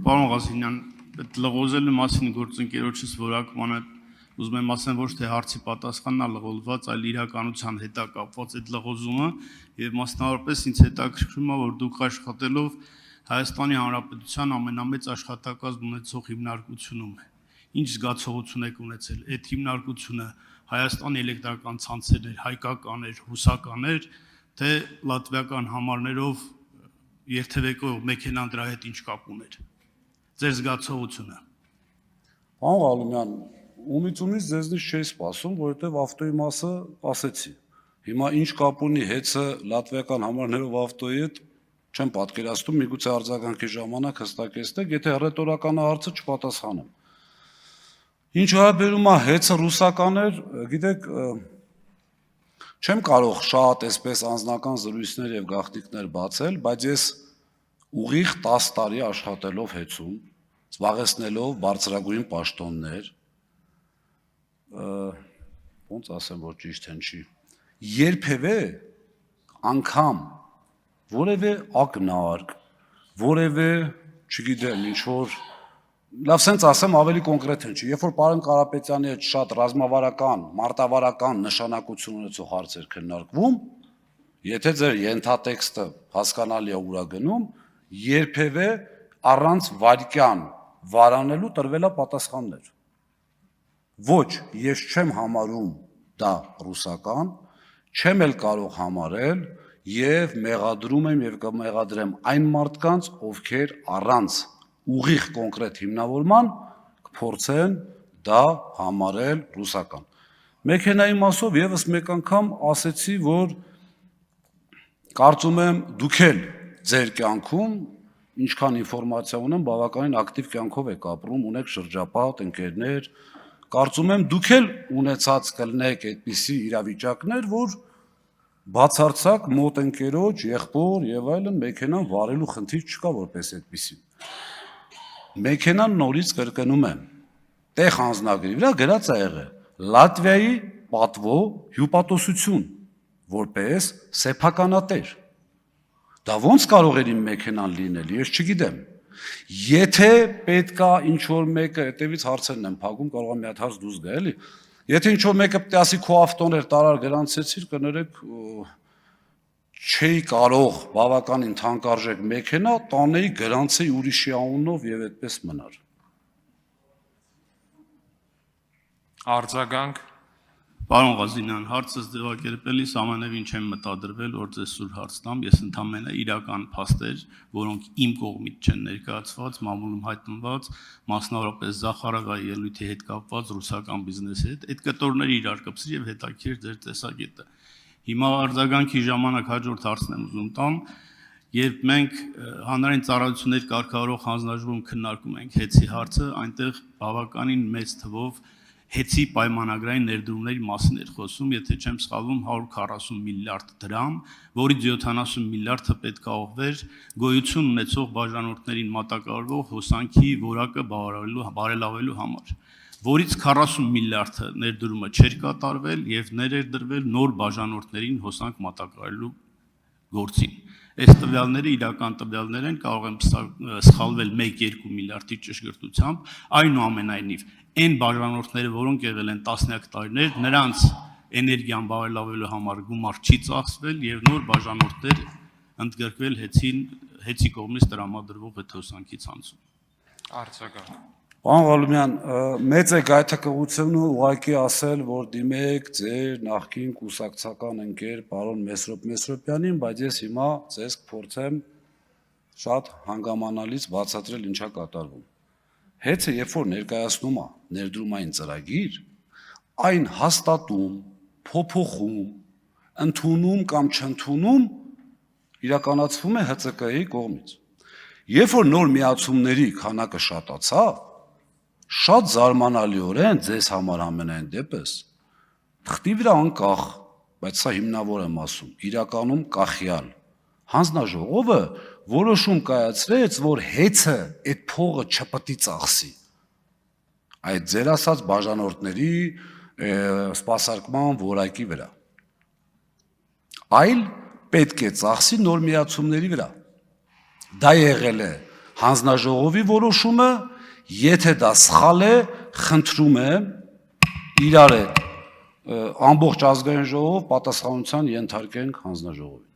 Պարոն Ղազինյան, այդ լղոզելու մասին գործընկերոջս որակմանը ուզում եմ ասեմ ոչ թե հարցի պատասխանն է լղոզված, այլ իրականության հետ է կապված այդ լղոզումը եւ մասնավորապես ինձ հետաքրքրում է, որ դուք աշխատելով Հայաստանի Հանրապետության ամենամեծ աշխատակազմ ունեցող հիմնարկությունում ինչ զգացողություն եք ունեցել այդ հիմնարկությունը Հայաստանի էլեկտրական ցանցեր, հայկականներ, ռուսականներ, թե լատվիական համարներով երթևեկող մեքենան դրա հետ ինչ կապ ուներ։ Ձեր զգացողությունը։ Պարոն Ղալումյան, ումից ձեզնից չէի սպասում, որովհետև ավտոյի մասը ասեցի։ Հիմա ինչ կապ ունի հեծը լատվիական համարներով ավտոյի հետ, չեմ պատկերացնում, միգուցե արձագանքի ժամանակ հստակեցնեք, եթե ռետորական հարցը չպատասխանեմ։ Ինչ հարաբերում է հեծը ռուսականներ, գիտեք, չեմ կարող շատ այսպես անձնական զրույցներ եւ գաղտնիքներ բացել, բայց ես ուղիղ 10 տարի աշխատելով հեծում, զբաղեցնելով բարձրագույն պաշտոններ, ոնց ասեմ, որ ճիշտ հնչի, երբևէ անգամ որևէ ակնարկ, որևէ, չգիտեմ, ինչ որ լավ սենց ասեմ ավելի կոնկրետ հնչի, երբ որ պարոն Կարապետյանի հետ շատ ռազմավարական, մարտավարական նշանակություն ունեցող հարցեր քննարկվում, եթե ձեր ենթատեքստը հասկանալի է ուր է գնում, երբևէ առանց վայրկյան վարանելու տրվել է պատասխաններ։ Ոչ, ես չեմ համարում դա ռուսական, չեմ էլ կարող համարել եւ մեղադրում եմ եւ կմեղադրեմ այն մարդկանց, ովքեր առանց ուղիղ կոնկրետ հիմնավորման կփորձեն դա համարել ռուսական։ Մեքենայի մասով եւս մեկ անգամ ասեցի, որ կարծում եմ դուք էլ ձեր կյանքում ինչքան ինֆորմացիա ունեմ, բավականին ակտիվ կյանքով եք ապրում, ունեք շրջապատ, ընկերներ, կարծում եմ դուք էլ ունեցած կլնեք այդպիսի իրավիճակներ, որ բացարձակ մոտ ընկերոջ, եղբոր եւ այլն մեքենան վարելու խնդիր չկա որպես այդպիսի։ Մեքենան նորից կրկնում եմ, տեղ անձնագրի վրա գրած է եղել Լատվիայի պատվո հյուպատոսություն, որպես սեփականատեր։ Դա ոնց կարող էր իմ մեքենան լինել, ես չգիտեմ։ Եթե պետքա ինչ-որ մեկը, հետևից հարցերն եմ փակում, կարող է մի հատ հարց դուրս գա, էլի։ Եթե ինչ-որ մեկը պետք է ասի քո ավտոն էր տարար գրանցեցիր, կներեք չէի կարող բավականին թանկարժեք մեքենա տանեի գրանցեի ուրիշի անունով եւ այդպես մնար։ Արձագանք։ Պարոն Ղազինյան, հարցս ձևակերպելիս ամենևին չեմ մտադրվել, որ ձեզ սուր հարց տամ, ես ընդամենը իրական փաստեր, որոնք իմ կողմից չեն ներկայացված, մամուլում հայտնված, մասնավորապես Զախարովայի ելույթի հետ կապված ռուսական բիզնեսի հետ, այդ կտորները իրար կպսրի եւ հետաքրիր ձեր տեսակետը։ Հիմա արձագանքի ժամանակ հաջորդ հարցն եմ ուզում տամ, երբ մենք հանրային ծառայություններ կարգավորող հանձնաժողովում քննարկում ենք հեծի հարցը, այնտեղ բավականին մեծ թվով հեծի պայմանագրային ներդրումների մասին էր խոսում, եթե չեմ սխալվում 140 միլիարդ դրամ, որից 70 միլիարդը պետք է ուղղվեր գոյություն ունեցող բաժանորդներին մատակարարվող հոսանքի որակը բարելավելու համար, որից 40 միլիարդը ներդրումը չէր կատարվել եւ ներդրվել նոր բաժանորդներին հոսանք մատակարարելու գործին։ Այս տվյալները իրական տվյալներ են, կարող են սխալվել 1-2 միլիարդի ճշգրտությամբ, այնուամենայնիվ այն բաժանորդները, որոնք եղել են տասնյակ տարիներ, նրանց էներգիան բարելավելու համար գումար չի ծախսվել եւ նոր բաժանորդներ ընդգրկվել հեծի կողմից տրամադրվող այդ հոսանքի ցանցում։ Արձագանք։ Պարոն Ղալումյան, մեծ է գայթակղությունը ուղղակի ասել, որ դիմեք ձեր նախկին կուսակցական ընկեր պարոն Մեսրոպ Մեսրոպյանին, բայց ես հիմա ձեզ կփորձեմ շատ հանգամանալից բացատրել ինչա կատարվում։ Հեծը երբ որ ներկայացնում է ներդրումային ծրագիր, այն հաստատում, փոփոխում, ընդունում կամ չընդունում իրականացվում է ՀՑԿ-ի կողմից։ Երբ որ նոր միացումների քանակը շատացավ, շատ զարմանալիորեն ձեզ համար ամենայն դեպս թղթի վրա անկախ, բայց սա հիմնավոր եմ ասում, իրականում կախյալ հանձնաժողովը որոշում կայացրեց, որ հեծը այդ փողը չպետք է ծախսի։ Այդ ձեր ասած բաժանորդների սպասարկման որակի վրա։ Այլ պետք է ծախսի նոր միացումների վրա։ Դա եղել է հանձնաժողովի որոշումը, եթե դա սխալ է, խնդրում եմ իրար հետ ամբողջ ազգային ժողով պատասխանության ենթարկենք հանձնաժողովին։